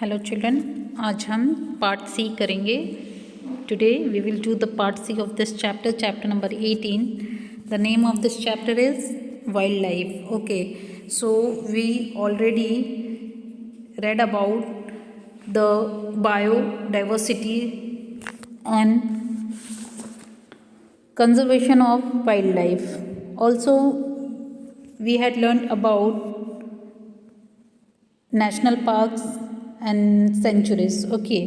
Hello children, आज हम part C करेंगे. Today we will do the part C of this chapter, chapter number 18. The name of this chapter is wild life. Okay, so we already read about the biodiversity and conservation of wildlife. Also, we had learned about national parks and sanctuaries. Okay,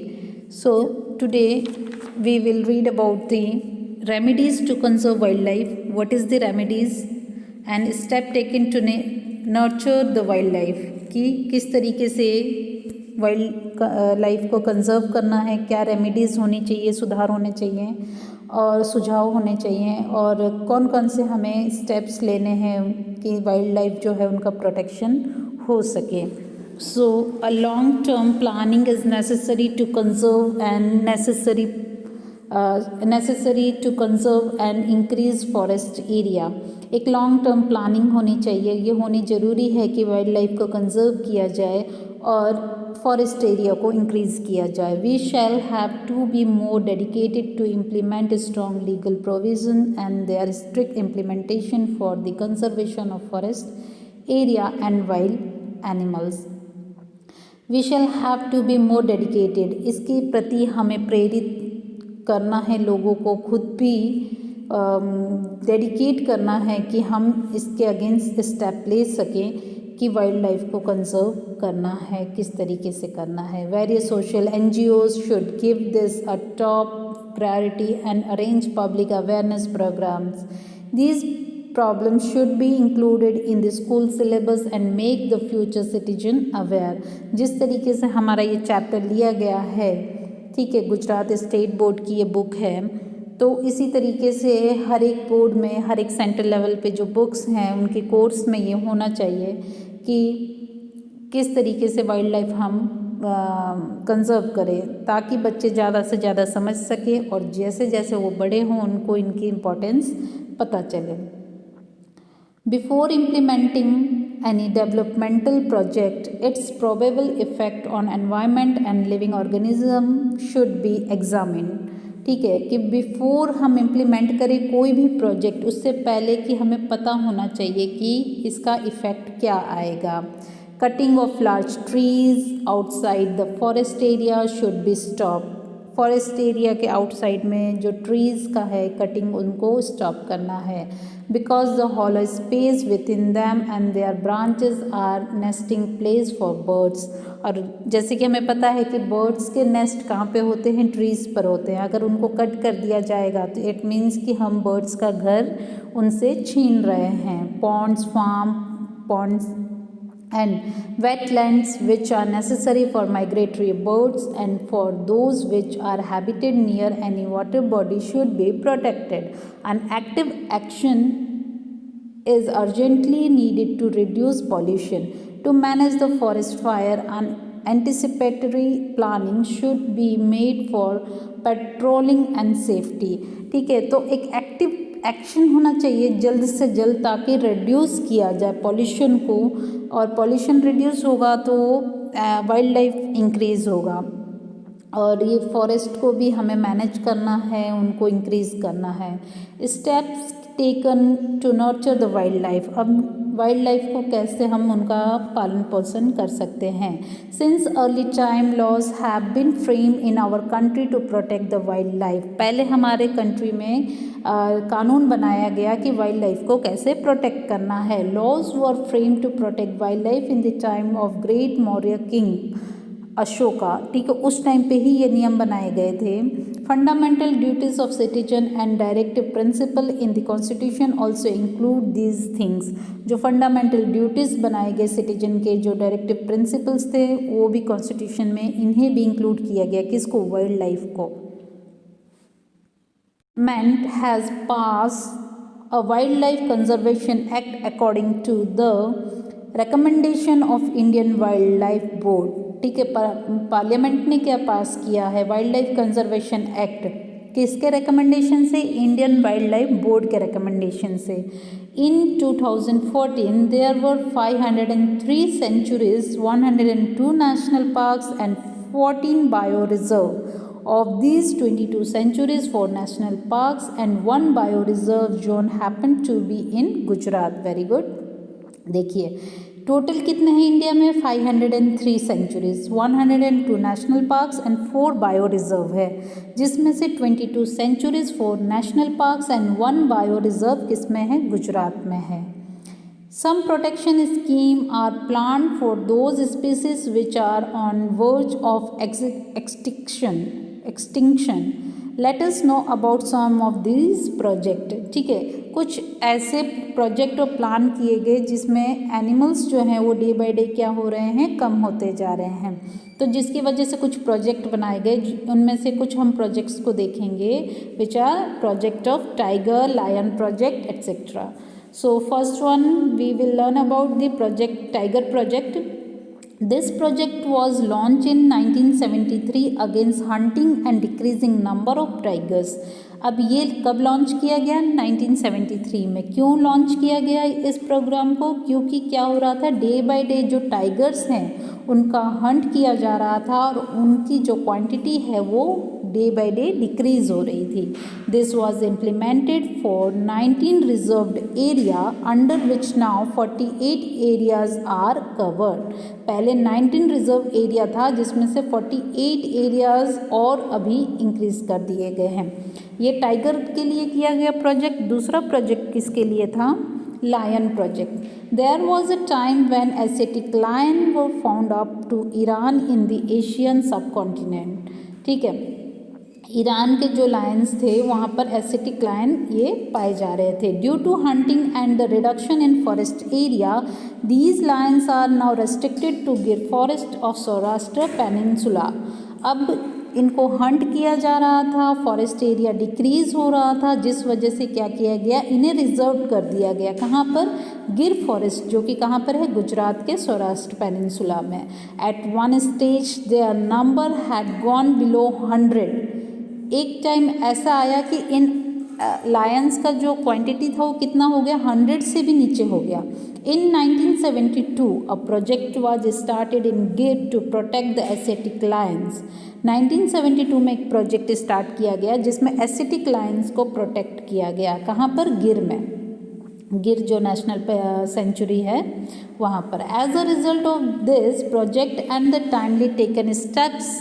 so today we will read about the remedies to conserve wildlife. What is the remedies and step taken to nurture the wildlife, कि किस तरीके से wild life को conserve करना है, क्या remedies होनी चाहिए, सुधार होने चाहिए और सुझाव होने चाहिए, और कौन कौन से हमें स्टेप्स लेने हैं कि वाइल्ड लाइफ जो है उनका प्रोटेक्शन हो सके. So a long-term planning is necessary to conserve and necessary to conserve and increase forest area. एक लॉन्ग टर्म प्लानिंग होनी चाहिए, ये होनी ज़रूरी है कि वाइल्ड लाइफ को कंजर्व किया जाए और फॉरेस्ट एरिया को इंक्रीज़ किया जाए. We shall have to be more dedicated to implement strong legal provision and their strict implementation for the conservation of forest area and wild animals. We shall have to be more dedicated, इसके प्रति हमें प्रेरित करना है, लोगों को खुद भी डेडिकेट करना है कि हम इसके अगेंस्ट स्टेप ले सकें कि वाइल्ड लाइफ को कंजर्व करना है, किस तरीके से करना है. Various social NGOs should give this a top priority and arrange public awareness programmes. These problems should be included in the school syllabus and make the future citizen aware. जिस तरीके से हमारा ये चैप्टर लिया गया है, ठीक है, गुजरात स्टेट बोर्ड की ये बुक है, तो इसी तरीके से हर एक बोर्ड में, हर एक सेंटर लेवल पे जो बुक्स हैं उनके कोर्स में ये होना चाहिए कि किस तरीके से वाइल्ड लाइफ हम कंजर्व करें, ताकि बच्चे ज़्यादा से ज़्यादा समझ सकें और जैसे जैसे वो बड़े हों उनको इनकी इम्पोर्टेंस पता चले. Before implementing any developmental project, its probable effect on environment and living organism should be examined. ठीक है, कि बिफोर हम इम्प्लीमेंट करें कोई भी प्रोजेक्ट, उससे पहले कि हमें पता होना चाहिए कि इसका इफ़ेक्ट क्या आएगा. Cutting of large trees outside the forest area should be stop. Forest area के आउटसाइड में जो ट्रीज़ का है कटिंग, उनको स्टॉप करना है. Because the hollow space within them and their branches are nesting place for birds. और जैसे कि हमें पता है कि बर्ड्स के नेस्ट कहाँ पे होते हैं, ट्रीज़ पर होते हैं. अगर उनको कट कर दिया जाएगा तो इट मीन्स कि हम बर्ड्स का घर उनसे छीन रहे हैं. Ponds, farm ponds and wetlands which are necessary for migratory birds and for those which are habited near any water body should be protected. An active action is urgently needed to reduce pollution. To manage the forest fire, an anticipatory planning should be made for patrolling and safety. ठीक है, तो एक active action होना चाहिए जल्द से जल्द, ताकि रिड्यूस किया जाए पॉल्यूशन को, और पॉल्यूशन रिड्यूस होगा तो वाइल्ड लाइफ इंक्रीज़ होगा, और ये फॉरेस्ट को भी हमें मैनेज करना है, उनको इंक्रीज़ करना है. Steps taken to nurture the wild life. अब वाइल्ड लाइफ को कैसे हम उनका पालन पोषण कर सकते हैं. Since early time laws have been frame in our country to protect the wild life. पहले हमारे कंट्री में कानून बनाया गया कि वाइल्ड लाइफ को कैसे प्रोटेक्ट करना है. Laws were frame to protect wild life in the time of great Maurya king Ashoka. ठीक है, उस टाइम पे ही ये नियम बनाए गए थे. Fundamental duties of citizen and directive principle in the constitution also include these things. जो फंडामेंटल ड्यूटीज़ बनाए गए सिटीजन के, जो डायरेक्टिव प्रिंसिपल्स थे, वो भी कॉन्स्टिट्यूशन में इन्हें भी इंक्लूड किया गया. किसको? वाइल्ड लाइफ को. Parliament has passed a Wildlife Conservation Act according to the recommendation of Indian Wildlife Board. ठीक है, पार्लियामेंट ने क्या पास किया है? Wild life conservation act. किसके रिकमेंडेशन से? इंडियन वाइल्ड लाइफ बोर्ड के रिकमेंडेशन से। In 2014 there were 503 sanctuaries, 102 national parks and 14 bio reserve. Of these 22 sanctuaries, 4 national parks and 1 bioreserve zone happen to be in Gujarat. Very good. देखिए total कितने हैं India में? 503 sanctuaries, 102 national parks and 4 bio reserve है, जिसमें से 22 sanctuaries, 4 national parks and 1 bio reserve किस में है? गुजरात में है. Some protection scheme are planned for those species which are on verge of extinction. Let us know about some of these project. ठीक है, कुछ ऐसे प्रोजेक्ट और प्लान किए गए जिसमें एनिमल्स जो हैं वो डे बाय डे क्या हो रहे हैं? कम होते जा रहे हैं. तो जिसकी वजह से कुछ प्रोजेक्ट बनाए गए, उनमें से कुछ हम प्रोजेक्ट्स को देखेंगे which are project of tiger, lion project etcetera. So first one we will learn about the project Tiger project. This project was launched in 1973 against hunting and decreasing number of tigers. अब ये कब launch किया गया? 1973 में. क्यों launch किया गया इस प्रोग्राम को? क्योंकि क्या हो रहा था, डे बाय डे जो टाइगर्स हैं उनका हंट किया जा रहा था और उनकी जो क्वांटिटी है वो डे बाय डे डिक्रीज हो रही थी. This was implemented for 19 reserved area under which now 48 areas are covered. पहले 19 रिजर्व एरिया था जिसमें से 48 एरियाज और अभी इंक्रीज कर दिए गए हैं. ये टाइगर के लिए किया गया प्रोजेक्ट. दूसरा प्रोजेक्ट किसके लिए था? Lion project. There was a time when Asiatic lion were found up to Iran in the Asian subcontinent. ठीक है, ईरान के जो लायंस थे वहाँ पर एसिटिक लायन ये पाए जा रहे थे. Due to hunting and the reduction in forest area these lions are now restricted to Gir forest of Saurashtra peninsula. अब इनको हंट किया जा रहा था, फॉरेस्ट एरिया डिक्रीज हो रहा था, जिस वजह से क्या किया गया, इन्हें रिजर्व कर दिया गया. कहाँ पर? गिर फॉरेस्ट, जो कि कहाँ पर है? गुजरात के सौराष्ट्र पेनिनसुला में. At one stage their number had gone below 100. एक टाइम ऐसा आया कि इन लायंस का जो क्वांटिटी था वो कितना हो गया? 100 से भी नीचे हो गया. In 1972, a project was started in Gir to protect the Asiatic lions. 1972 में एक प्रोजेक्ट स्टार्ट किया गया जिसमें एसिटिक लायंस को प्रोटेक्ट किया गया. कहाँ पर? गिर में. गिर जो नेशनल सेंचुरी है वहाँ पर. As a result of this project and the timely taken steps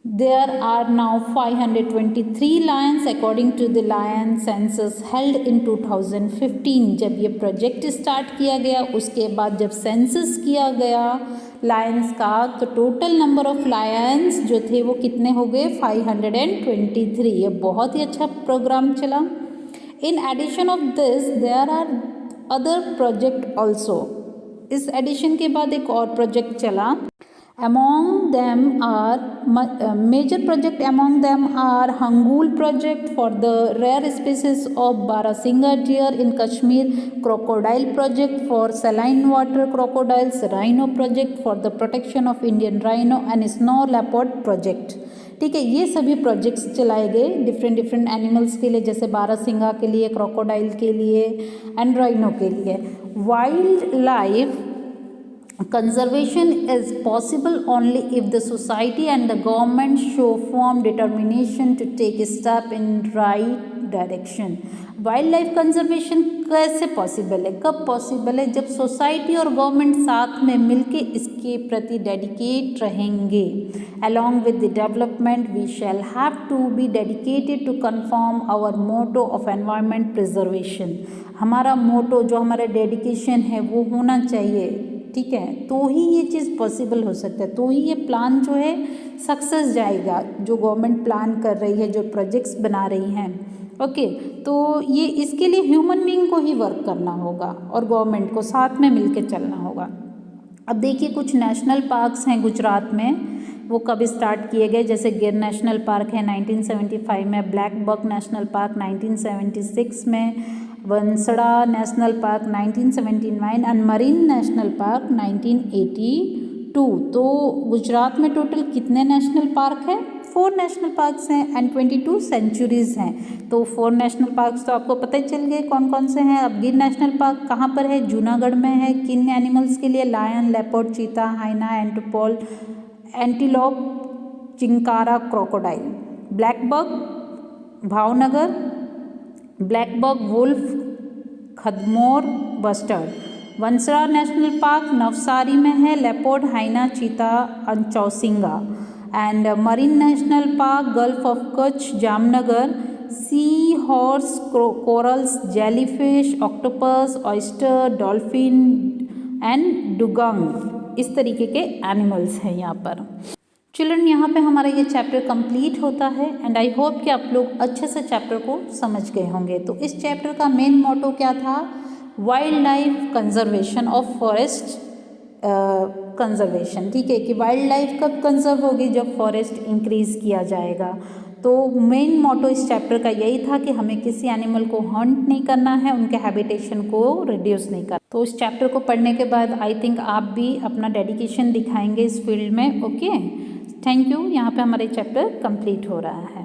there are now 523 lions according to the lion census held in 2015. जब ये प्रोजेक्ट स्टार्ट किया गया उसके बाद जब सेंसस किया गया लायंस का तो टोटल नंबर ऑफ लायंस जो थे वो कितने हो गए? 523. ये बहुत ही अच्छा प्रोग्राम चला. In addition of this there are other project also. इस एडिशन के बाद एक और प्रोजेक्ट चला. Among them are major project among them are Hangul project for the rare species of Barasingha deer in Kashmir, crocodile project for saline water crocodiles, rhino project for the protection of Indian rhino and snow leopard project. ठीक है, ये सभी projects चलाए गए different animals के लिए, जैसे बारासिंगा के लिए, क्रोकोडाइल के लिए एंड राइनो के लिए. Wild life conservation is possible only if the society and the government show firm determination to take a step in right direction. Wild life conservation कैसे पॉसिबल है? कब पॉसिबल है? जब सोसाइटी और गवर्नमेंट साथ में मिलके इसके प्रति डेडिकेट रहेंगे. along with the development we shall have to be dedicated to conform our motto of environment preservation. हमारा मोटो जो हमारा डेडिकेशन है वो होना चाहिए. ठीक है, तो ही ये चीज़ पॉसिबल हो सकता है, तो ही ये प्लान जो है सक्सेस जाएगा. जो गवर्नमेंट प्लान कर रही है, जो प्रोजेक्ट्स बना रही हैं, ओके, तो ये इसके लिए ह्यूमन बीइंग को ही वर्क करना होगा और गवर्नमेंट को साथ में मिलके चलना होगा. अब देखिए कुछ नेशनल पार्क्स हैं गुजरात में, वो कब स्टार्ट किए गए. जैसे गिर नेशनल पार्क है 1975 में, ब्लैक बक नेशनल पार्क 1976 में, Vansda national park 1979 and marine national park 1982. तो गुजरात में टोटल कितने नेशनल पार्क है? 4 नेशनल पार्क्स हैं एंड 22 सेंचुरीज़ हैं। तो 4 नेशनल पार्क्स तो आपको पता ही चल गए कौन कौन से हैं। अब गिर नेशनल पार्क कहाँ पर है? जूनागढ़ में है। किन एनिमल्स के लिए? Lion, leopard, cheetah, hyena, antelope, antelope, चिंकारा, crocodile. Blackbuck Bhavnagar, blackbuck wolf, खदमोर, bustard. Vansda national park Navsari में है। लेपर्ड, हाइना, चीता, चौसिंगा। And marine national park gulf of Kutch, Jamnagar. Sea horse, corals, jellyfish, octopus, oyster, dolphin and dugong, इस तरीके के animals हैं यहाँ पर। चिल्ड्रन, यहाँ पे हमारा ये चैप्टर कंप्लीट होता है एंड आई होप कि आप लोग अच्छे से चैप्टर को समझ गए होंगे। तो इस चैप्टर का मेन मोटो क्या था? Wild life conservation of forest conservation. ठीक है कि वाइल्ड लाइफ कब कंजर्व होगी? जब फॉरेस्ट इंक्रीज किया जाएगा। तो मेन मोटो इस चैप्टर का यही था कि हमें किसी एनिमल को हंट नहीं करना है, उनके हैबिटेशन को रिड्यूस नहीं करना। तो इस चैप्टर को पढ़ने के बाद आई थिंक आप भी अपना डेडिकेशन दिखाएंगे इस फील्ड में। Okay, thank you. यहाँ पे हमारे चैप्टर कंप्लीट हो रहा है।